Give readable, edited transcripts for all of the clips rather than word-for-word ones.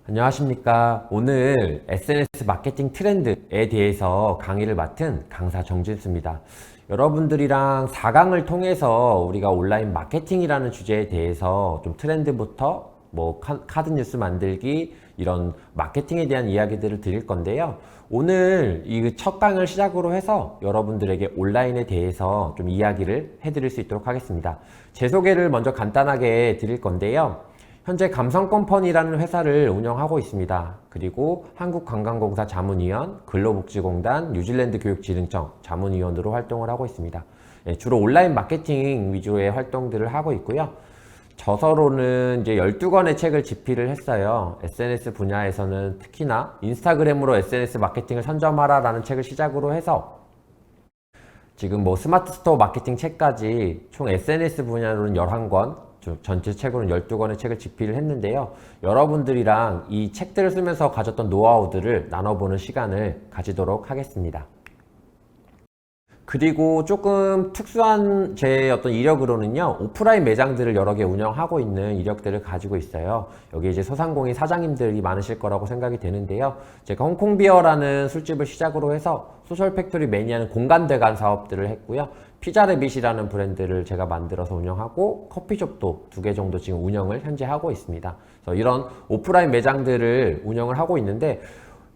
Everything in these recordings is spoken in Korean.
안녕하십니까. 오늘 SNS 마케팅 트렌드에 대해서 강의를 맡은 강사 정진수입니다. 여러분들이랑 4강을 통해서 우리가 온라인 마케팅이라는 주제에 대해서 좀 트렌드부터 뭐 카드 뉴스 만들기 이런 마케팅에 대한 이야기들을 드릴 건데요. 오늘 이 첫 강을 시작으로 해서 여러분들에게 온라인에 대해서 좀 이야기를 해드릴 수 있도록 하겠습니다. 제 소개를 먼저 간단하게 드릴 건데요. 현재 감성컴퍼니라는 회사를 운영하고 있습니다. 그리고 한국관광공사 자문위원, 근로복지공단, 뉴질랜드 교육지능청 자문위원으로 활동을 하고 있습니다. 주로 온라인 마케팅 위주의 활동들을 하고 있고요. 저서로는 이제 12권의 책을 집필을 했어요. SNS 분야에서는 특히나 인스타그램으로 SNS 마케팅을 선점하라라는 책을 시작으로 해서 지금 뭐 스마트 스토어 마케팅 책까지 총 SNS 분야로는 11권, 전체 책으로는 12권의 책을 집필을 했는데요. 여러분들이랑 이 책들을 쓰면서 가졌던 노하우들을 나눠보는 시간을 가지도록 하겠습니다. 그리고 조금 특수한 제 어떤 이력으로는요, 오프라인 매장들을 여러 개 운영하고 있는 이력들을 가지고 있어요. 여기 이제 소상공인 사장님들이 많으실 거라고 생각이 되는데요. 제가 홍콩비어라는 술집을 시작으로 해서 소셜팩토리 매니아는 공간대관 사업들을 했고요. 피자레빗이라는 브랜드를 제가 만들어서 운영하고 커피숍도 2개 정도 지금 운영을 현재 하고 있습니다. 그래서 이런 오프라인 매장들을 운영을 하고 있는데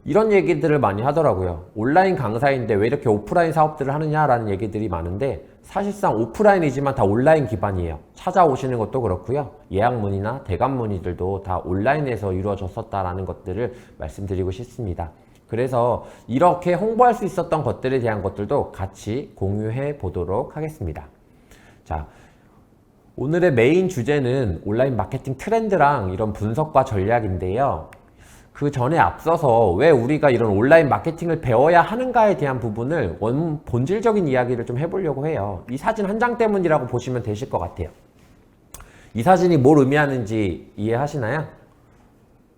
이런 얘기들을 많이 하더라고요. 온라인 강사인데 왜 이렇게 오프라인 사업들을 하느냐라는 얘기들이 많은데 사실상 오프라인이지만 다 온라인 기반이에요. 찾아오시는 것도 그렇고요. 예약 문의나 대관 문의들도 다 온라인에서 이루어졌었다라는 것들을 말씀드리고 싶습니다. 그래서 이렇게 홍보할 수 있었던 것들에 대한 것들도 같이 공유해 보도록 하겠습니다. 자, 오늘의 메인 주제는 온라인 마케팅 트렌드랑 이런 분석과 전략인데요. 그 전에 앞서서 왜 우리가 이런 온라인 마케팅을 배워야 하는가에 대한 부분을 본질적인 이야기를 좀 해보려고 해요. 이 사진 한 장 때문이라고 보시면 되실 것 같아요. 이 사진이 뭘 의미하는지 이해하시나요?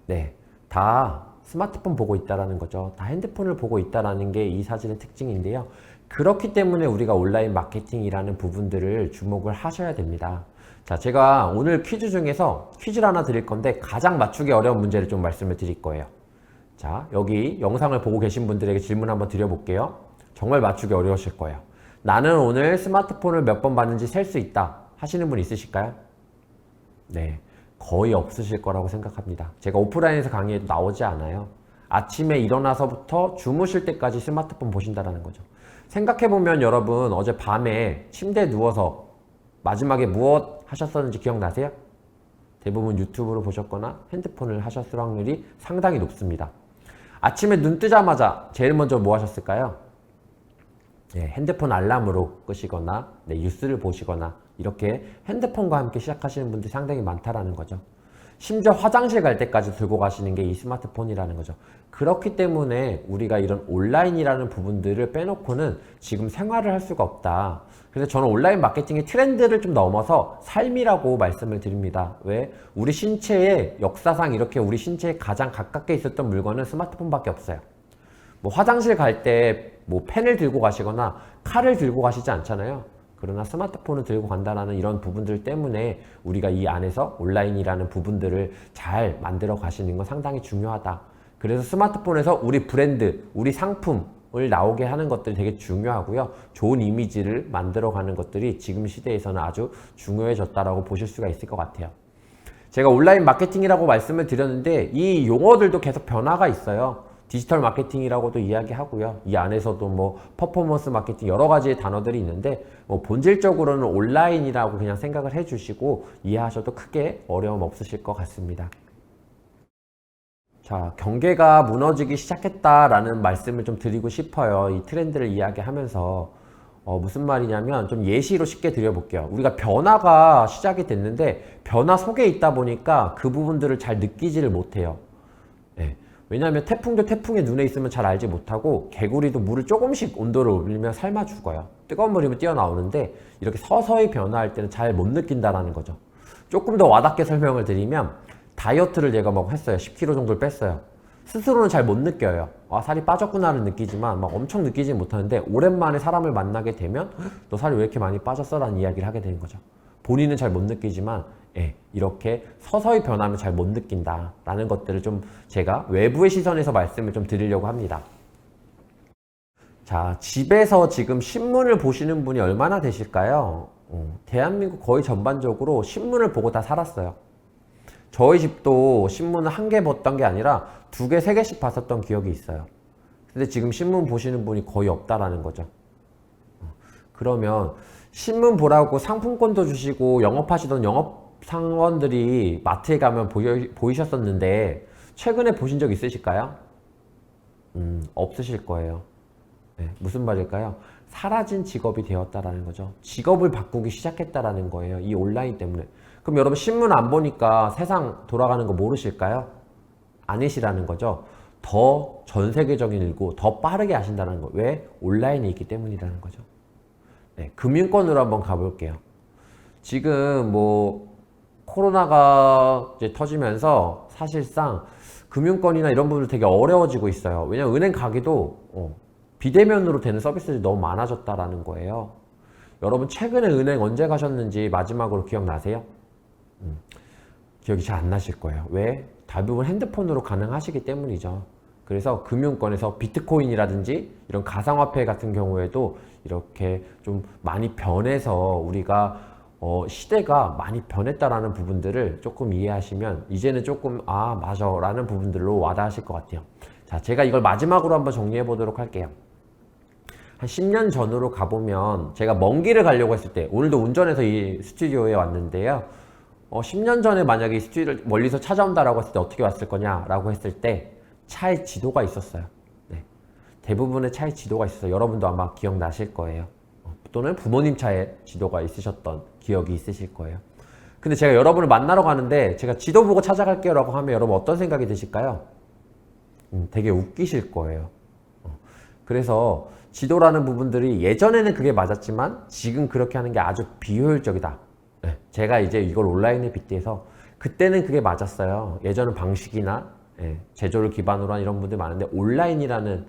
네, 다 스마트폰 보고 있다라는 거죠. 다 핸드폰을 보고 있다라는 게 이 사진의 특징인데요. 그렇기 때문에 우리가 온라인 마케팅이라는 부분들을 주목을 하셔야 됩니다. 자, 제가 오늘 퀴즈 중에서 퀴즈를 하나 드릴 건데 가장 맞추기 어려운 문제를 좀 말씀을 드릴 거예요. 자, 여기 영상을 보고 계신 분들에게 질문 한번 드려볼게요. 정말 맞추기 어려우실 거예요. 나는 오늘 스마트폰을 몇 번 봤는지 셀 수 있다 하시는 분 있으실까요? 네, 거의 없으실 거라고 생각합니다. 제가 오프라인에서 강의해도 나오지 않아요. 아침에 일어나서부터 주무실 때까지 스마트폰 보신다는 거죠. 생각해보면 여러분 어제 밤에 침대에 누워서 마지막에 무엇 하셨었는지 기억나세요? 대부분 유튜브로 보셨거나 핸드폰을 하셨을 확률이 상당히 높습니다. 아침에 눈 뜨자마자 제일 먼저 뭐 하셨을까요? 네, 핸드폰 알람으로 끄시거나 뉴스를 보시거나 이렇게 핸드폰과 함께 시작하시는 분들이 상당히 많다라는 거죠. 심지어 화장실 갈 때까지 들고 가시는 게 이 스마트폰이라는 거죠. 그렇기 때문에 우리가 이런 온라인이라는 부분들을 빼놓고는 지금 생활을 할 수가 없다. 그래서 저는 온라인 마케팅의 트렌드를 좀 넘어서 삶이라고 말씀을 드립니다. 왜? 우리 신체에 역사상 이렇게 우리 신체에 가장 가깝게 있었던 물건은 스마트폰밖에 없어요. 뭐 화장실 갈 때 뭐 펜을 들고 가시거나 칼을 들고 가시지 않잖아요. 그러나 스마트폰을 들고 간다는 이런 부분들 때문에 우리가 이 안에서 온라인이라는 부분들을 잘 만들어 가시는 건 상당히 중요하다. 그래서 스마트폰에서 우리 브랜드, 우리 상품을 나오게 하는 것들이 되게 중요하고요. 좋은 이미지를 만들어 가는 것들이 지금 시대에서는 아주 중요해졌다라고 보실 수가 있을 것 같아요. 제가 온라인 마케팅이라고 말씀을 드렸는데 이 용어들도 계속 변화가 있어요. 디지털 마케팅이라고도 이야기하고요. 이 안에서도 뭐 퍼포먼스 마케팅 여러 가지의 단어들이 있는데 뭐 본질적으로는 온라인이라고 그냥 생각을 해주시고 이해하셔도 크게 어려움 없으실 것 같습니다. 자, 경계가 무너지기 시작했다라는 말씀을 좀 드리고 싶어요. 이 트렌드를 이야기하면서 무슨 말이냐면 좀 예시로 쉽게 드려볼게요. 우리가 변화가 시작이 됐는데 변화 속에 있다 보니까 그 부분들을 잘 느끼지를 못해요. 네. 왜냐하면 태풍도 태풍의 눈에 있으면 잘 알지 못하고 개구리도 물을 조금씩 온도를 올리면 삶아 죽어요. 뜨거운 물이면 뛰어나오는데 이렇게 서서히 변화할 때는 잘 못 느낀다라는 거죠. 조금 더 와닿게 설명을 드리면 다이어트를 제가 막 했어요. 10kg 정도를 뺐어요. 스스로는 잘 못 느껴요. 아, 살이 빠졌구나를 느끼지만 막 엄청 느끼지 못하는데 오랜만에 사람을 만나게 되면 너 살이 왜 이렇게 많이 빠졌어? 라는 이야기를 하게 되는 거죠. 본인은 잘 못 느끼지만 예, 이렇게 서서히 변하면 잘 못 느낀다라는 것들을 좀 제가 외부의 시선에서 말씀을 좀 드리려고 합니다. 자, 집에서 지금 신문을 보시는 분이 얼마나 되실까요? 대한민국 거의 전반적으로 신문을 보고 다 살았어요. 저희 집도 신문을 한 개 봤던 게 아니라 두 개, 세 개씩 봤었던 기억이 있어요. 근데 지금 신문 보시는 분이 거의 없다라는 거죠. 그러면 신문 보라고 상품권도 주시고 영업하시던 영업사원들이 마트에 가면 보이셨었는데 최근에 보신 적 있으실까요? 없으실 거예요. 네, 무슨 말일까요? 사라진 직업이 되었다라는 거죠. 직업을 바꾸기 시작했다라는 거예요. 이 온라인 때문에. 그럼 여러분 신문 안 보니까 세상 돌아가는 거 모르실까요? 아니시라는 거죠. 더 전 세계적인 일고 더 빠르게 하신다는 거. 왜? 온라인이 있기 때문이라는 거죠. 네, 금융권으로 한번 가볼게요. 지금 뭐 코로나가 이제 터지면서 사실상 금융권이나 이런 부분들 되게 어려워지고 있어요. 왜냐면 은행 가기도 비대면으로 되는 서비스들이 너무 많아졌다라는 거예요. 여러분 최근에 은행 언제 가셨는지 마지막으로 기억나세요? 기억이 잘 안 나실 거예요. 왜? 대부분 핸드폰으로 가능하시기 때문이죠. 그래서 금융권에서 비트코인이라든지 이런 가상화폐 같은 경우에도 이렇게 좀 많이 변해서 우리가 시대가 많이 변했다라는 부분들을 조금 이해하시면 이제는 조금 아 맞아 라는 부분들로 와닿으실 것 같아요. 자, 제가 이걸 마지막으로 한번 정리해 보도록 할게요. 한 10년 전으로 가보면 제가 먼 길을 가려고 했을 때 오늘도 운전해서 이 스튜디오에 왔는데요. 10년 전에 만약에 이 스튜디오를 멀리서 찾아온다라고 했을 때 어떻게 왔을 거냐라고 했을 때 차에 지도가 있었어요. 네. 대부분의 차에 지도가 있었어요. 여러분도 아마 기억나실 거예요. 또는 부모님 차에 지도가 있으셨던 기억이 있으실 거예요. 근데 제가 여러분을 만나러 가는데 제가 지도 보고 찾아갈게요 라고 하면 여러분 어떤 생각이 드실까요? 되게 웃기실 거예요. 그래서 지도라는 부분들이 예전에는 그게 맞았지만 지금 그렇게 하는 게 아주 비효율적이다. 네, 제가 이제 이걸 온라인에 빗대서 그때는 그게 맞았어요. 예전은 방식이나 제조를 기반으로 한 이런 분들이 많은데 온라인이라는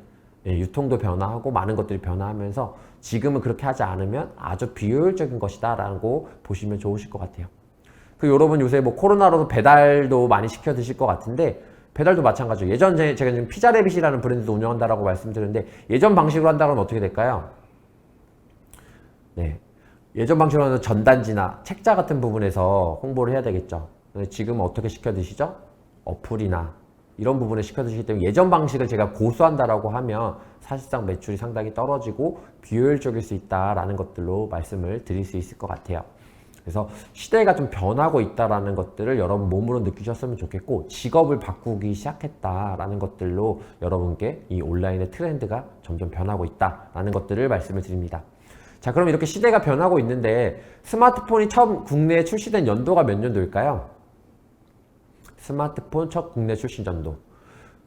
유통도 변화하고 많은 것들이 변화하면서 지금은 그렇게 하지 않으면 아주 비효율적인 것이다 라고 보시면 좋으실 것 같아요. 그 여러분 요새 뭐 코로나로도 배달도 많이 시켜 드실 것 같은데 배달도 마찬가지예요. 예전에 제가 지금 피자래빗이라는 브랜드도 운영한다라고 말씀드렸는데 예전 방식으로 한다 그러면 어떻게 될까요? 네, 예전 방식으로는 전단지나 책자 같은 부분에서 홍보를 해야 되겠죠. 근데 지금 어떻게 시켜 드시죠? 어플이나 이런 부분에 시켜 드시기 때문에 예전 방식을 제가 고수한다라고 하면 사실상 매출이 상당히 떨어지고 비효율적일 수 있다라는 것들로 말씀을 드릴 수 있을 것 같아요. 그래서 시대가 좀 변하고 있다라는 것들을 여러분 몸으로 느끼셨으면 좋겠고 직업을 바꾸기 시작했다라는 것들로 여러분께 이 온라인의 트렌드가 점점 변하고 있다라는 것들을 말씀을 드립니다. 자, 그럼 이렇게 시대가 변하고 있는데 스마트폰이 처음 국내에 출시된 연도가 몇 년도일까요? 스마트폰 첫 국내 출시 연도.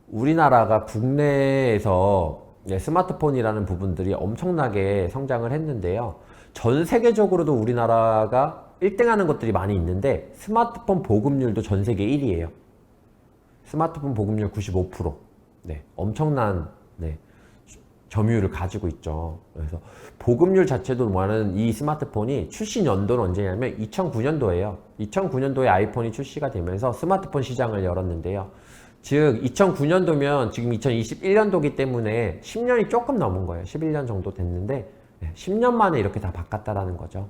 우리나라가 국내에서 스마트폰이라는 부분들이 엄청나게 성장을 했는데요. 전 세계적으로도 우리나라가 1등 하는 것들이 많이 있는데 스마트폰 보급률도 전 세계 1위예요. 스마트폰 보급률 95%. 네, 엄청난 점유율을 가지고 있죠. 그래서 보급률 자체도 많은 이 스마트폰이 출시 연도는 언제냐면 2009년도예요. 2009년도에 아이폰이 출시가 되면서 스마트폰 시장을 열었는데요. 즉 2009년도면 지금 2021년도기 때문에 10년이 조금 넘은 거예요. 11년 정도 됐는데 10년 만에 이렇게 다 바꿨다라는 거죠.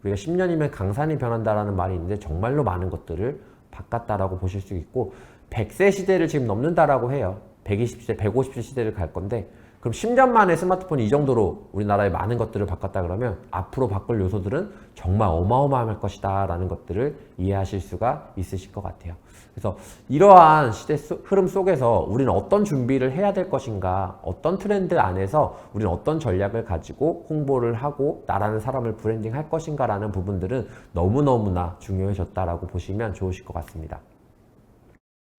우리가 10년이면 강산이 변한다라는 말이 있는데 정말로 많은 것들을 바꿨다라고 보실 수 있고 100세 시대를 지금 넘는다라고 해요. 120세, 150세 시대를 갈 건데 그럼 10년 만에 스마트폰이 이 정도로 우리나라의 많은 것들을 바꿨다 그러면 앞으로 바꿀 요소들은 정말 어마어마할 것이다 라는 것들을 이해하실 수가 있으실 것 같아요. 그래서 이러한 시대 흐름 속에서 우리는 어떤 준비를 해야 될 것인가, 어떤 트렌드 안에서 우리는 어떤 전략을 가지고 홍보를 하고 나라는 사람을 브랜딩 할 것인가 라는 부분들은 너무너무나 중요해졌다라고 보시면 좋으실 것 같습니다.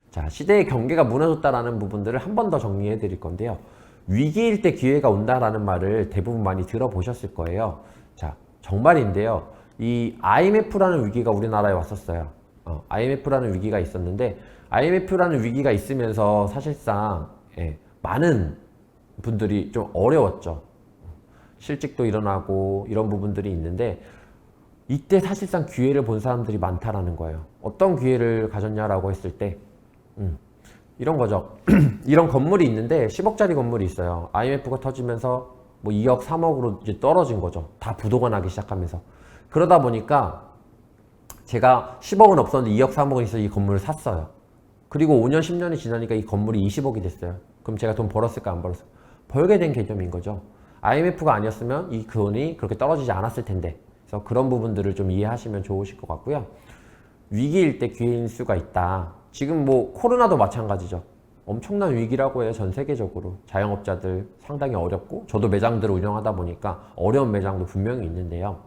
자, 시대의 경계가 무너졌다라는 부분들을 한 번 더 정리해 드릴 건데요. 위기일 때 기회가 온다라는 말을 대부분 많이 들어보셨을 거예요. 자, 정말인데요. 이 IMF라는 위기가 우리나라에 왔었어요. IMF라는 위기가 있었는데 IMF라는 위기가 있으면서 사실상 많은 분들이 좀 어려웠죠. 실직도 일어나고 이런 부분들이 있는데 이때 사실상 기회를 본 사람들이 많다라는 거예요. 어떤 기회를 가졌냐라고 했을 때 이런 거죠. 이런 건물이 있는데 10억짜리 건물이 있어요. IMF가 터지면서 뭐 2억, 3억으로 이제 떨어진 거죠. 다 부도가 나기 시작하면서. 그러다 보니까 제가 10억은 없었는데 2억, 3억은 있어서 이 건물을 샀어요. 그리고 5년, 10년이 지나니까 이 건물이 20억이 됐어요. 그럼 제가 돈 벌었을까, 안 벌었을까? 벌게 된 개념인 거죠. IMF가 아니었으면 이 돈이 그렇게 떨어지지 않았을 텐데. 그래서 그런 부분들을 좀 이해하시면 좋으실 것 같고요. 위기일 때 기회인 수가 있다. 지금 뭐 코로나도 마찬가지죠. 엄청난 위기라고 해요. 전 세계적으로. 자영업자들 상당히 어렵고 저도 매장들을 운영하다 보니까 어려운 매장도 분명히 있는데요.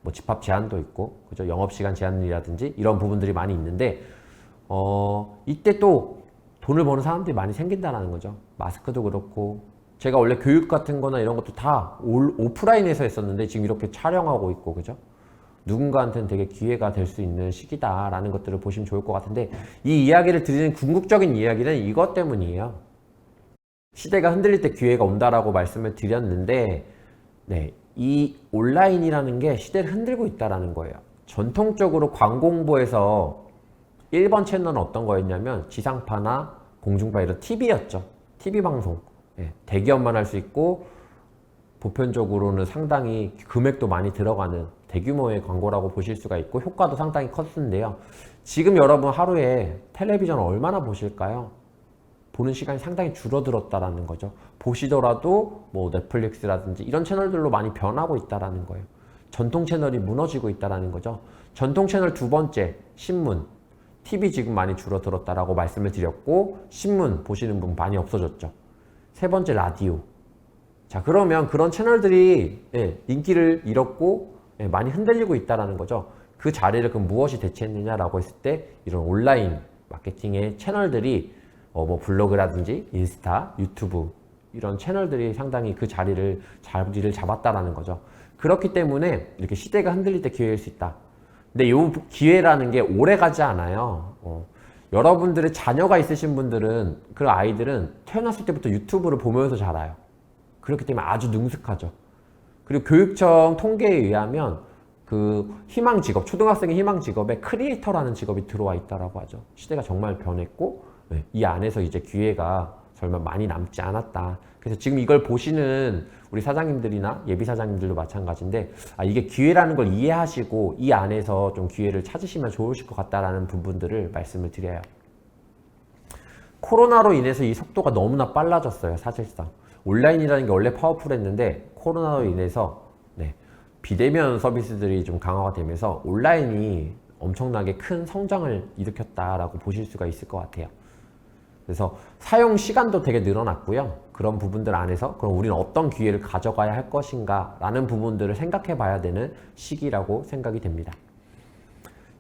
뭐 집합 제한도 있고 그죠? 영업시간 제한이라든지 이런 부분들이 많이 있는데 이때 또 돈을 버는 사람들이 많이 생긴다는 거죠. 마스크도 그렇고 제가 원래 교육 같은 거나 이런 것도 다 오프라인에서 했었는데 지금 이렇게 촬영하고 있고 그죠? 누군가한테는 되게 기회가 될 수 있는 시기다라는 것들을 보시면 좋을 것 같은데 이 이야기를 드리는 궁극적인 이야기는 이것 때문이에요. 시대가 흔들릴 때 기회가 온다라고 말씀을 드렸는데 네, 이 온라인이라는 게 시대를 흔들고 있다는 거예요. 전통적으로 광고 홍보에서 1번 채널은 어떤 거였냐면 지상파나 공중파 이런 TV였죠. TV 방송. 네, 대기업만 할 수 있고 보편적으로는 상당히 금액도 많이 들어가는 대규모의 광고라고 보실 수가 있고 효과도 상당히 컸는데요. 지금 여러분 하루에 텔레비전 얼마나 보실까요? 보는 시간이 상당히 줄어들었다라는 거죠. 보시더라도 뭐 넷플릭스라든지 이런 채널들로 많이 변하고 있다라는 거예요. 전통 채널이 무너지고 있다라는 거죠. 전통 채널 두 번째, 신문. TV 지금 많이 줄어들었다라고 말씀을 드렸고 신문 보시는 분 많이 없어졌죠. 세 번째, 라디오. 자, 그러면 그런 채널들이 인기를 잃었고 많이 흔들리고 있다는 거죠. 그 자리를 그럼 무엇이 대체했느냐라고 했을 때 이런 온라인 마케팅의 채널들이 뭐 블로그라든지 인스타, 유튜브 이런 채널들이 상당히 그 자리를 잡았다라는 거죠. 그렇기 때문에 이렇게 시대가 흔들릴 때 기회일 수 있다. 근데 이 기회라는 게 오래 가지 않아요. 여러분들의 자녀가 있으신 분들은 그 아이들은 태어났을 때부터 유튜브를 보면서 자라요. 그렇기 때문에 아주 능숙하죠. 그리고 교육청 통계에 의하면 그 희망 직업, 초등학생의 희망 직업에 크리에이터라는 직업이 들어와 있다라고 하죠. 시대가 정말 변했고 이 안에서 이제 기회가 설마 많이 남지 않았다. 그래서 지금 이걸 보시는 우리 사장님들이나 예비 사장님들도 마찬가지인데 이게 기회라는 걸 이해하시고 이 안에서 좀 기회를 찾으시면 좋으실 것 같다라는 부분들을 말씀을 드려요. 코로나로 인해서 이 속도가 너무나 빨라졌어요. 사실상. 온라인이라는 게 원래 파워풀했는데 코로나로 인해서 비대면 서비스들이 좀 강화가 되면서 온라인이 엄청나게 큰 성장을 일으켰다라고 보실 수가 있을 것 같아요. 그래서 사용 시간도 되게 늘어났고요. 그런 부분들 안에서 그럼 우리는 어떤 기회를 가져가야 할 것인가 라는 부분들을 생각해 봐야 되는 시기라고 생각이 됩니다.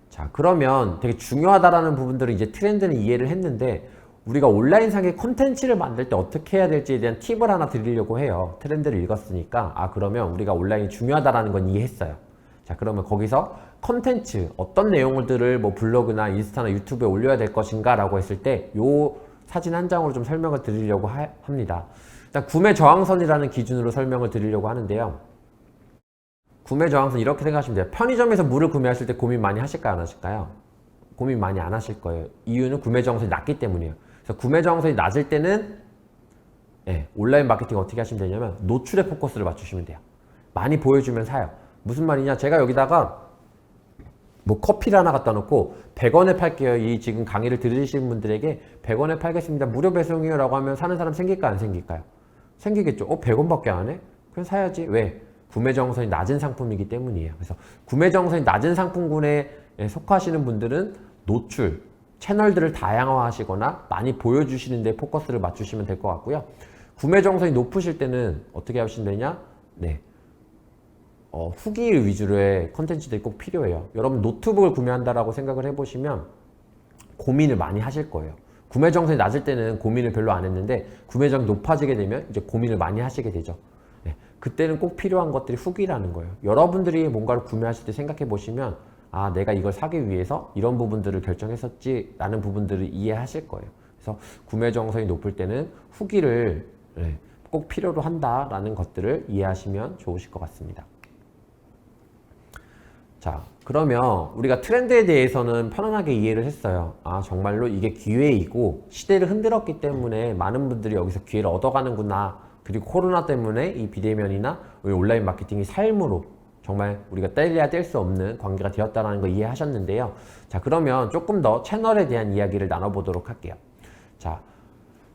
자, 그러면 되게 중요하다라는 부분들을 이제 트렌드는 이해를 했는데 우리가 온라인상의 콘텐츠를 만들 때 어떻게 해야 될지에 대한 팁을 하나 드리려고 해요. 트렌드를 읽었으니까 그러면 우리가 온라인이 중요하다라는 건 이해했어요. 자, 그러면 거기서 콘텐츠 어떤 내용들을 뭐 블로그나 인스타나 유튜브에 올려야 될 것인가 라고 했을 때 요 사진 한 장으로 좀 설명을 드리려고 합니다. 일단 구매 저항선이라는 기준으로 설명을 드리려고 하는데요. 구매 저항선 이렇게 생각하시면 돼요. 편의점에서 물을 구매하실 때 고민 많이 하실까요, 안 하실까요? 고민 많이 안 하실 거예요. 이유는 구매 저항선이 낮기 때문이에요. 그래서 구매 저항선이 낮을 때는 온라인 마케팅 어떻게 하시면 되냐면 노출에 포커스를 맞추시면 돼요. 많이 보여주면 사요. 무슨 말이냐? 제가 여기다가 뭐 커피를 하나 갖다 놓고 100원에 팔게요. 이 지금 강의를 들으시는 분들에게 100원에 팔겠습니다. 무료 배송이요 라고 하면 사는 사람 생길까요? 안 생길까요? 생기겠죠. 100원밖에 안 해? 그럼 사야지. 왜? 구매 정성이 낮은 상품이기 때문이에요. 그래서 구매 정성이 낮은 상품군에 속하시는 분들은 노출, 채널들을 다양화하시거나 많이 보여주시는 데 포커스를 맞추시면 될 것 같고요. 구매 정성이 높으실 때는 어떻게 하시면 되냐? 후기 위주로의 컨텐츠들이 꼭 필요해요. 여러분 노트북을 구매한다라고 생각을 해보시면 고민을 많이 하실 거예요. 구매 정성이 낮을 때는 고민을 별로 안 했는데 구매 정성이 높아지게 되면 이제 고민을 많이 하시게 되죠. 그때는 꼭 필요한 것들이 후기라는 거예요. 여러분들이 뭔가를 구매하실 때 생각해 보시면 내가 이걸 사기 위해서 이런 부분들을 결정했었지 라는 부분들을 이해하실 거예요. 그래서 구매 정성이 높을 때는 후기를 꼭 필요로 한다라는 것들을 이해하시면 좋으실 것 같습니다. 자, 그러면 우리가 트렌드에 대해서는 편안하게 이해를 했어요. 아, 정말로 이게 기회이고 시대를 흔들었기 때문에 많은 분들이 여기서 기회를 얻어가는구나. 그리고 코로나 때문에 이 비대면이나 우리 온라인 마케팅이 삶으로 정말 우리가 뗄래야 뗄 수 없는 관계가 되었다는 거 이해하셨는데요. 자, 그러면 조금 더 채널에 대한 이야기를 나눠보도록 할게요. 자,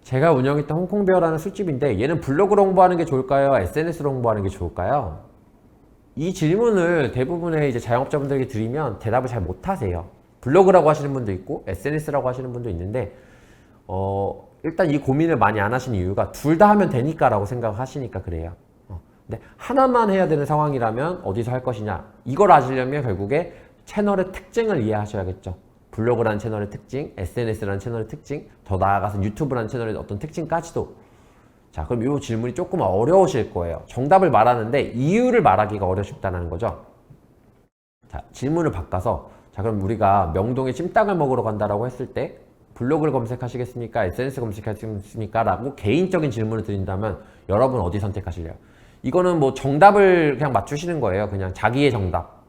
제가 운영했던 홍콩베어라는 술집인데 얘는 블로그로 홍보하는 게 좋을까요? SNS로 홍보하는 게 좋을까요? 이 질문을 대부분의 이제 자영업자분들에게 드리면 대답을 잘 못하세요. 블로그라고 하시는 분도 있고 SNS라고 하시는 분도 있는데 일단 이 고민을 많이 안 하시는 이유가 둘 다 하면 되니까 라고 생각하시니까 그래요. 근데 하나만 해야 되는 상황이라면 어디서 할 것이냐, 이걸 아시려면 결국에 채널의 특징을 이해하셔야겠죠. 블로그라는 채널의 특징, SNS라는 채널의 특징, 더 나아가서 유튜브라는 채널의 어떤 특징까지도. 자, 그럼 이 질문이 조금 어려우실 거예요. 정답을 말하는데 이유를 말하기가 어렵다는 거죠. 자, 질문을 바꿔서, 자, 그럼 우리가 명동에 찜닭을 먹으러 간다라고 했을 때 블로그를 검색하시겠습니까? SNS 검색하시겠습니까? 라고 개인적인 질문을 드린다면 여러분 어디 선택하실래요? 이거는 뭐 정답을 그냥 맞추시는 거예요. 그냥 자기의 정답.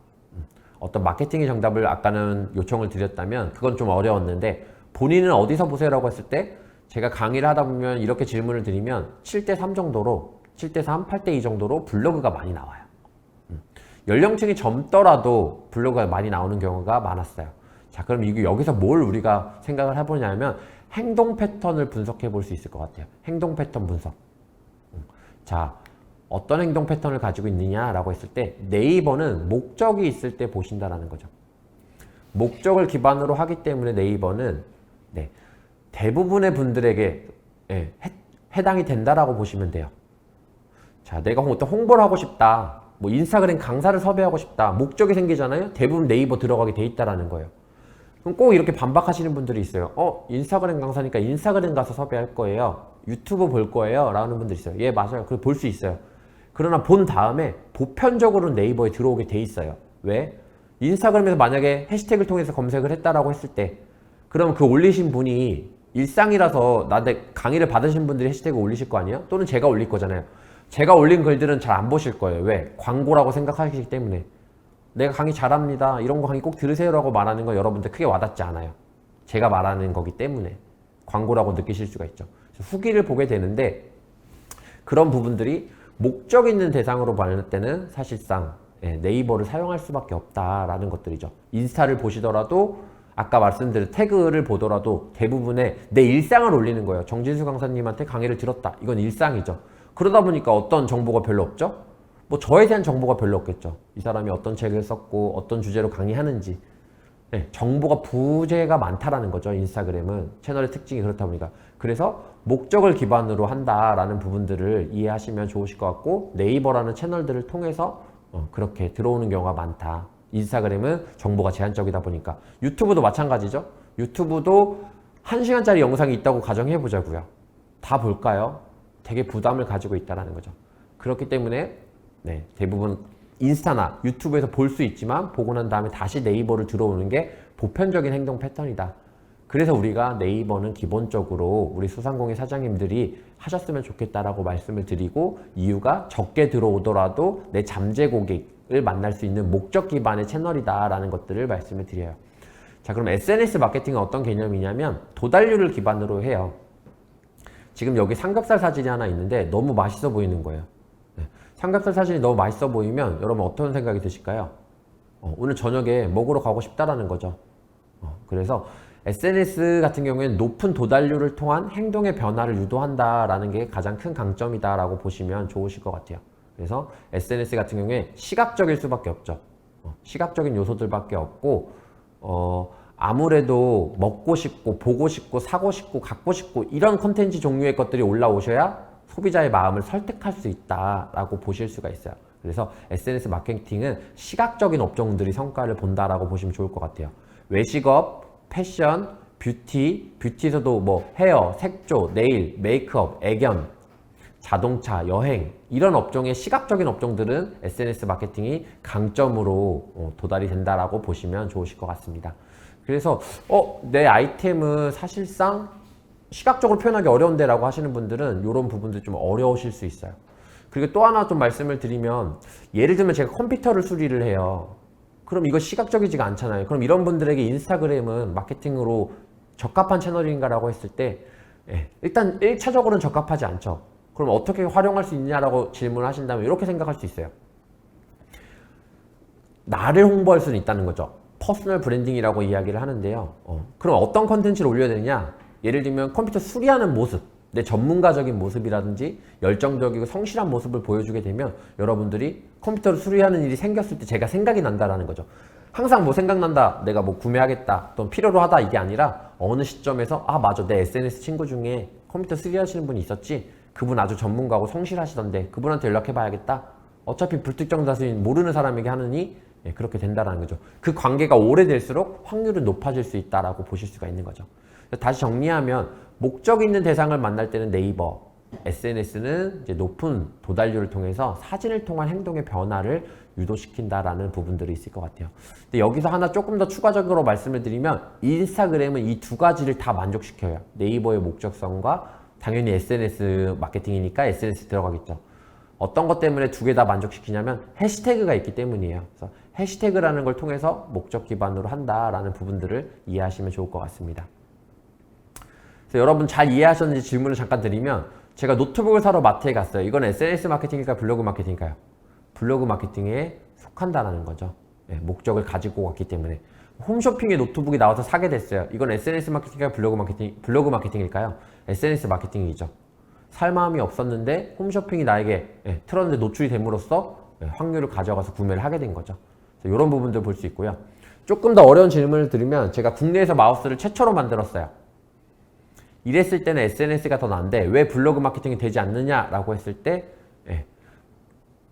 어떤 마케팅의 정답을 아까는 요청을 드렸다면 그건 좀 어려웠는데, 본인은 어디서 보세요라고 했을 때 제가 강의를 하다 보면 이렇게 질문을 드리면 7대3 정도로, 7대3, 8대2 정도로 블로그가 많이 나와요. 연령층이 젊더라도 블로그가 많이 나오는 경우가 많았어요. 자, 그럼 이게 여기서 뭘 우리가 생각을 해보냐면 행동 패턴을 분석해 볼 수 있을 것 같아요. 행동 패턴 분석. 자, 어떤 행동 패턴을 가지고 있느냐라고 했을 때 네이버는 목적이 있을 때 보신다라는 거죠. 목적을 기반으로 하기 때문에 네이버는 대부분의 분들에게 해당이 된다라고 보시면 돼요. 자, 내가 어떤 홍보를 하고 싶다, 뭐 인스타그램 강사를 섭외하고 싶다, 목적이 생기잖아요. 대부분 네이버 들어가게 돼 있다라는 거예요. 그럼 꼭 이렇게 반박하시는 분들이 있어요. 인스타그램 강사니까 인스타그램 가서 섭외할 거예요, 유튜브 볼 거예요 라는 분들이 있어요. 예, 맞아요. 그걸 볼 수 있어요. 그러나 본 다음에 보편적으로 네이버에 들어오게 돼 있어요. 왜? 인스타그램에서 만약에 해시태그를 통해서 검색을 했다라고 했을 때, 그럼 그 올리신 분이 일상이라서 나한테 강의를 받으신 분들이 해시태그 올리실 거 아니에요? 또는 제가 올릴 거잖아요. 제가 올린 글들은 잘 안 보실 거예요. 왜? 광고라고 생각하시기 때문에. 내가 강의 잘합니다, 이런 거 강의 꼭 들으세요라고 말하는 건 여러분들 크게 와닿지 않아요. 제가 말하는 거기 때문에 광고라고 느끼실 수가 있죠. 후기를 보게 되는데, 그런 부분들이 목적 있는 대상으로 봤을 때는 사실상 네이버를 사용할 수밖에 없다라는 것들이죠. 인스타를 보시더라도, 아까 말씀드린 태그를 보더라도 대부분의 내 일상을 올리는 거예요. 정진수 강사님한테 강의를 들었다, 이건 일상이죠. 그러다 보니까 어떤 정보가 별로 없죠? 뭐 저에 대한 정보가 별로 없겠죠. 이 사람이 어떤 책을 썼고 어떤 주제로 강의하는지, 정보가 부재가 많다라는 거죠. 인스타그램은 채널의 특징이 그렇다 보니까. 그래서 목적을 기반으로 한다라는 부분들을 이해하시면 좋으실 것 같고, 네이버라는 채널들을 통해서 그렇게 들어오는 경우가 많다. 인스타그램은 정보가 제한적이다 보니까. 유튜브도 마찬가지죠. 유튜브도 1시간짜리 영상이 있다고 가정해 보자고요. 다 볼까요? 되게 부담을 가지고 있다는 거죠. 그렇기 때문에 대부분 인스타나 유튜브에서 볼 수 있지만 보고 난 다음에 다시 네이버를 들어오는 게 보편적인 행동 패턴이다. 그래서 우리가 네이버는 기본적으로 우리 소상공인 사장님들이 하셨으면 좋겠다라고 말씀을 드리고, 이유가 적게 들어오더라도 내 잠재 고객을 만날 수 있는 목적 기반의 채널이다라는 것들을 말씀을 드려요. 자, 그럼 SNS 마케팅은 어떤 개념이냐면 도달률을 기반으로 해요. 지금 여기 삼겹살 사진이 하나 있는데 너무 맛있어 보이는 거예요. 삼겹살 사진이 너무 맛있어 보이면 여러분 어떤 생각이 드실까요? 오늘 저녁에 먹으러 가고 싶다라는 거죠. 그래서 SNS 같은 경우에는 높은 도달률을 통한 행동의 변화를 유도한다라는 게 가장 큰 강점이다라고 보시면 좋으실 것 같아요. 그래서 SNS 같은 경우에 시각적일 수밖에 없죠. 시각적인 요소들밖에 없고, 아무래도 먹고 싶고 보고 싶고 사고 싶고 갖고 싶고 이런 컨텐츠 종류의 것들이 올라오셔야 소비자의 마음을 설득할 수 있다라고 보실 수가 있어요. 그래서 SNS 마케팅은 시각적인 업종들이 성과를 본다라고 보시면 좋을 것 같아요. 외식업, 패션, 뷰티에서도 뭐 헤어, 색조, 네일, 메이크업, 애견, 자동차, 여행, 이런 업종의 시각적인 업종들은 SNS 마케팅이 강점으로 도달이 된다라고 보시면 좋으실 것 같습니다. 그래서 내 아이템은 사실상 시각적으로 표현하기 어려운데 라고 하시는 분들은 이런 부분들 좀 어려우실 수 있어요. 그리고 또 하나 좀 말씀을 드리면, 예를 들면 제가 컴퓨터를 수리를 해요. 그럼 이거 시각적이지가 않잖아요. 그럼 이런 분들에게 인스타그램은 마케팅으로 적합한 채널인가라고 했을 때 일단 1차적으로는 적합하지 않죠. 그럼 어떻게 활용할 수 있냐라고 질문을 하신다면 이렇게 생각할 수 있어요. 나를 홍보할 수는 있다는 거죠. 퍼스널 브랜딩이라고 이야기를 하는데요. 그럼 어떤 컨텐츠를 올려야 되느냐? 예를 들면 컴퓨터 수리하는 모습, 내 전문가적인 모습이라든지 열정적이고 성실한 모습을 보여주게 되면 여러분들이 컴퓨터를 수리하는 일이 생겼을 때 제가 생각이 난다라는 거죠. 항상 뭐 생각난다, 내가 뭐 구매하겠다, 또 필요로 하다 이게 아니라 어느 시점에서 아 맞아, 내 SNS 친구 중에 컴퓨터 수리하시는 분이 있었지, 그분 아주 전문가고 성실하시던데 그분한테 연락해봐야겠다. 어차피 불특정 다수인 모르는 사람에게 하느니 그렇게 된다는 거죠. 그 관계가 오래될수록 확률은 높아질 수 있다라고 보실 수가 있는 거죠. 다시 정리하면 목적 있는 대상을 만날 때는 네이버, SNS는 이제 높은 도달률을 통해서 사진을 통한 행동의 변화를 유도시킨다라는 부분들이 있을 것 같아요. 근데 여기서 하나 조금 더 추가적으로 말씀을 드리면 인스타그램은 이 두 가지를 다 만족시켜요. 네이버의 목적성과 당연히 SNS 마케팅이니까 SNS 들어가겠죠. 어떤 것 때문에 두 개 다 만족시키냐면 해시태그가 있기 때문이에요. 그래서 해시태그라는 걸 통해서 목적 기반으로 한다라는 부분들을 이해하시면 좋을 것 같습니다. 그래서 여러분 잘 이해하셨는지 질문을 잠깐 드리면, 제가 노트북을 사러 마트에 갔어요. 이건 SNS 마케팅일까요? 블로그 마케팅일까요? 블로그 마케팅에 속한다는 거죠. 목적을 가지고 왔기 때문에. 홈쇼핑에 노트북이 나와서 사게 됐어요. 이건 SNS 마케팅일까요? 블로그 마케팅일까요? SNS 마케팅이죠. 살 마음이 없었는데 홈쇼핑이 나에게 틀었는데 노출이 됨으로써 확률을 가져가서 구매를 하게 된 거죠. 이런 부분들 볼 수 있고요. 조금 더 어려운 질문을 드리면, 제가 국내에서 마우스를 최초로 만들었어요. 이랬을 때는 SNS가 더 나은데 왜 블로그 마케팅이 되지 않느냐라고 했을 때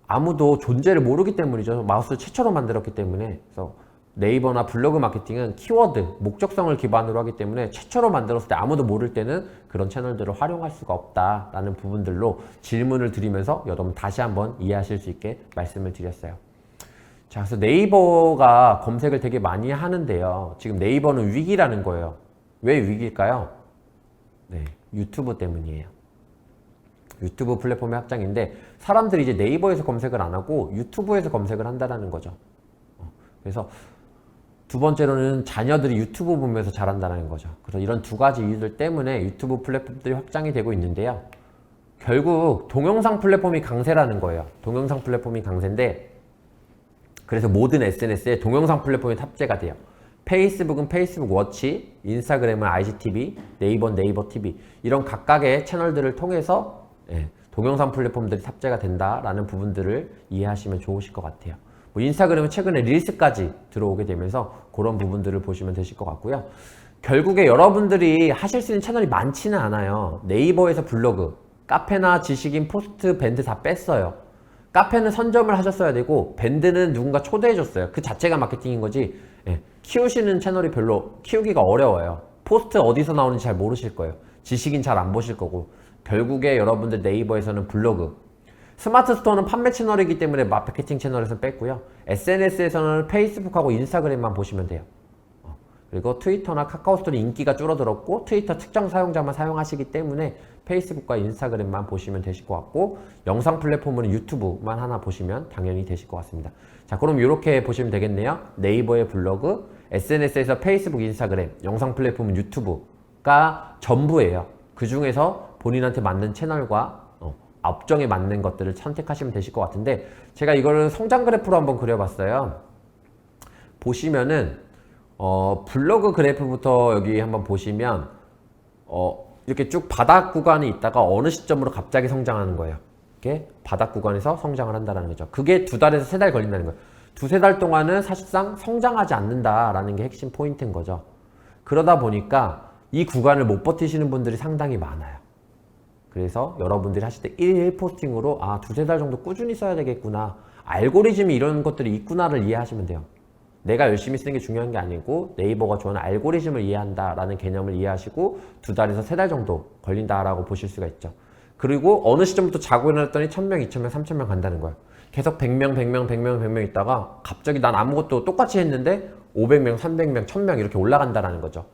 아무도 존재를 모르기 때문이죠. 마우스를 최초로 만들었기 때문에. 그래서 네이버나 블로그 마케팅은 키워드, 목적성을 기반으로 하기 때문에 최초로 만들었을 때 아무도 모를 때는 그런 채널들을 활용할 수가 없다라는 부분들로 질문을 드리면서 여러분 다시 한번 이해하실 수 있게 말씀을 드렸어요. 자, 그래서 네이버가 검색을 되게 많이 하는데요. 지금 네이버는 위기라는 거예요. 왜 위기일까요? 유튜브 때문이에요. 유튜브 플랫폼의 확장인데 사람들이 이제 네이버에서 검색을 안 하고 유튜브에서 검색을 한다는 거죠. 그래서 두 번째로는 자녀들이 유튜브 보면서 자란다는 거죠. 그래서 이런 두 가지 이유들 때문에 유튜브 플랫폼들이 확장이 되고 있는데요. 결국 동영상 플랫폼이 강세라는 거예요. 동영상 플랫폼이 강세인데, 그래서 모든 SNS에 동영상 플랫폼이 탑재가 돼요. 페이스북은 페이스북 워치, 인스타그램은 IGTV, 네이버는 네이버 TV, 이런 각각의 채널들을 통해서 동영상 플랫폼들이 탑재가 된다라는 부분들을 이해하시면 좋으실 것 같아요. 뭐 인스타그램은 최근에 릴스까지 들어오게 되면서 그런 부분들을 보시면 되실 것 같고요. 결국에 여러분들이 하실 수 있는 채널이 많지는 않아요. 네이버에서 블로그, 카페나 지식인, 포스트, 밴드 다 뺐어요. 카페는 선점을 하셨어야 되고 밴드는 누군가 초대해줬어요. 그 자체가 마케팅인 거지. 키우시는 채널이 별로 키우기가 어려워요. 포스트 어디서 나오는지 잘 모르실 거예요. 지식인 잘 안 보실 거고. 결국에 여러분들 네이버에서는 블로그, 스마트 스토어는 판매 채널이기 때문에 마케팅 채널에서 뺐고요. SNS에서는 페이스북하고 인스타그램만 보시면 돼요. 그리고 트위터나 카카오스토리 인기가 줄어들었고 트위터 특정 사용자만 사용하시기 때문에 페이스북과 인스타그램만 보시면 되실 것 같고, 영상 플랫폼은 유튜브만 하나 보시면 당연히 되실 것 같습니다. 자, 그럼 이렇게 보시면 되겠네요. 네이버의 블로그, SNS에서 페이스북, 인스타그램, 영상 플랫폼은 유튜브가 전부예요. 그 중에서 본인한테 맞는 채널과 업종에 맞는 것들을 선택하시면 되실 것 같은데, 제가 이거를 성장 그래프로 한번 그려봤어요. 보시면은 블로그 그래프부터 여기 한번 보시면 이렇게 쭉 바닥 구간이 있다가 어느 시점으로 갑자기 성장하는 거예요. 이렇게 바닥 구간에서 성장을 한다는 거죠. 그게 2달에서 3달 걸린다는 거예요. 2~3달 동안은 사실상 성장하지 않는다라는 게 핵심 포인트인 거죠. 그러다 보니까 이 구간을 못 버티시는 분들이 상당히 많아요. 그래서 여러분들이 하실 때 1일 포스팅으로 2~3달 정도 꾸준히 써야 되겠구나, 알고리즘이 이런 것들이 있구나를 이해하시면 돼요. 내가 열심히 쓰는 게 중요한 게 아니고 네이버가 좋아하는 알고리즘을 이해한다라는 개념을 이해하시고 2달에서 3달 정도 걸린다라고 보실 수가 있죠. 그리고 어느 시점부터 자고 일어났더니 1000명, 2000명, 3000명 간다는 거예요. 계속 100명 있다가 갑자기 난 아무것도 똑같이 했는데 500명, 300명, 1000명 이렇게 올라간다는 거죠.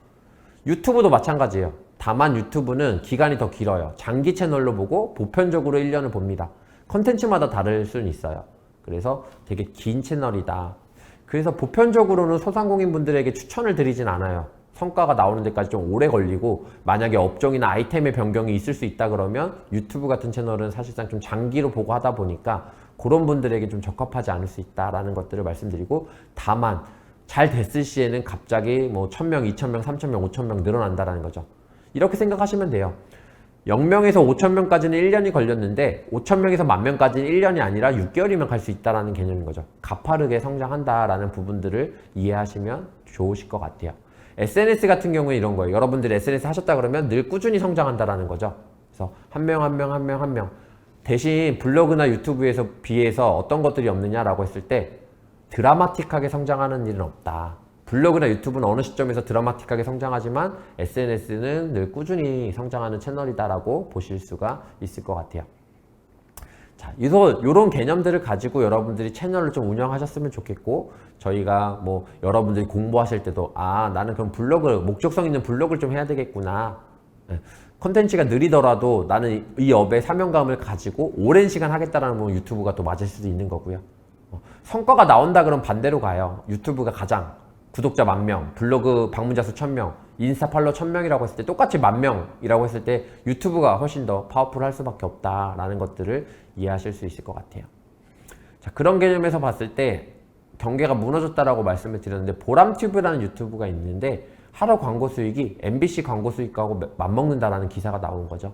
유튜브도 마찬가지예요. 다만 유튜브는 기간이 더 길어요. 장기 채널로 보고 보편적으로 1년을 봅니다. 컨텐츠마다 다를 수는 있어요. 그래서 되게 긴 채널이다. 그래서 보편적으로는 소상공인분들에게 추천을 드리진 않아요. 성과가 나오는 데까지 좀 오래 걸리고, 만약에 업종이나 아이템의 변경이 있을 수 있다 그러면 유튜브 같은 채널은 사실상 좀 장기로 보고 하다 보니까 그런 분들에게 좀 적합하지 않을 수 있다라는 것들을 말씀드리고, 다만 잘 됐을 시에는 갑자기 뭐 1000명, 2000명, 3000명, 5000명 늘어난다라는 거죠. 이렇게 생각하시면 돼요. 0명에서 5000명까지는 1년이 걸렸는데 5000명에서 10,000명까지는 1년이 아니라 6개월이면 갈 수 있다는 개념인 거죠. 가파르게 성장한다라는 부분들을 이해하시면 좋으실 것 같아요. SNS 같은 경우에 이런 거예요. 여러분들이 SNS 하셨다 그러면 늘 꾸준히 성장한다라는 거죠. 그래서 한 명 대신 블로그나 유튜브에서 비해서 어떤 것들이 없느냐라고 했을 때 드라마틱하게 성장하는 일은 없다. 블로그나 유튜브는 어느 시점에서 드라마틱하게 성장하지만 SNS는 늘 꾸준히 성장하는 채널이다라고 보실 수가 있을 것 같아요. 자, 이런 개념들을 가지고 여러분들이 채널을 좀 운영하셨으면 좋겠고, 저희가 뭐 여러분들이 공부하실 때도 나는 그럼 목적성 있는 블로그를 좀 해야 되겠구나. 컨텐츠가 느리더라도 나는 이 업에 사명감을 가지고 오랜 시간 하겠다라는 건 유튜브가 또 맞을 수도 있는 거고요. 성과가 나온다 그럼 반대로 가요. 유튜브가 가장 구독자 10,000명, 블로그 방문자 수 1000명, 인스타 팔로워 1000명이라고 했을 때 똑같이 10,000명이라고 했을 때 유튜브가 훨씬 더 파워풀할 수밖에 없다라는 것들을 이해하실 수 있을 것 같아요. 자, 그런 개념에서 봤을 때 경계가 무너졌다라고 말씀을 드렸는데, 보람튜브라는 유튜브가 있는데 하루 광고 수익이 MBC 광고 수익하고 맞먹는다라는 기사가 나온 거죠.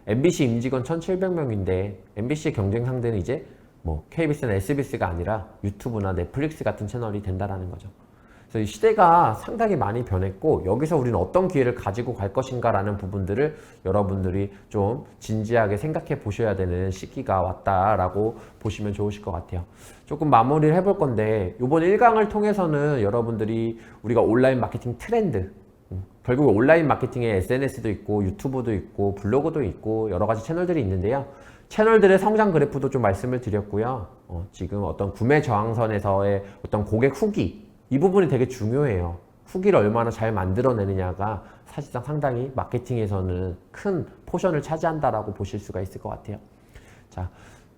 MBC 임직원 1700명인데 MBC의 경쟁 상대는 이제 뭐 KBS나 SBS가 아니라 유튜브나 넷플릭스 같은 채널이 된다라는 거죠. 그래서 이 시대가 상당히 많이 변했고, 여기서 우리는 어떤 기회를 가지고 갈 것인가 라는 부분들을 여러분들이 좀 진지하게 생각해 보셔야 되는 시기가 왔다라고 보시면 좋으실 것 같아요. 조금 마무리를 해볼 건데, 이번 1강을 통해서는 여러분들이 우리가 온라인 마케팅 트렌드, 결국 온라인 마케팅에 SNS도 있고 유튜브도 있고 블로그도 있고 여러 가지 채널들이 있는데요. 채널들의 성장 그래프도 좀 말씀을 드렸고요. 지금 어떤 구매 저항선에서의 어떤 고객 후기, 이 부분이 되게 중요해요. 후기를 얼마나 잘 만들어내느냐가 사실상 상당히 마케팅에서는 큰 포션을 차지한다라고 보실 수가 있을 것 같아요. 자,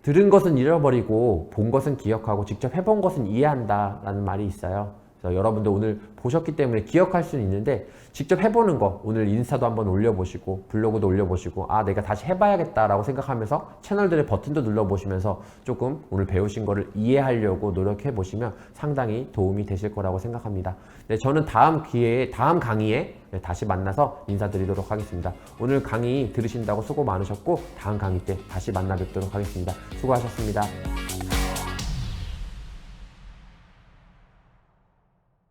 들은 것은 잃어버리고 본 것은 기억하고 직접 해본 것은 이해한다라는 말이 있어요. 그래서 여러분들 오늘 보셨기 때문에 기억할 수는 있는데, 직접 해보는 거, 오늘 인스타도 한번 올려보시고 블로그도 올려보시고 내가 다시 해봐야겠다라고 생각하면서 채널들의 버튼도 눌러보시면서 조금 오늘 배우신 거를 이해하려고 노력해 보시면 상당히 도움이 되실 거라고 생각합니다. 네, 저는 다음 강의에 다시 만나서 인사드리도록 하겠습니다. 오늘 강의 들으신다고 수고 많으셨고, 다음 강의 때 다시 만나 뵙도록 하겠습니다. 수고하셨습니다.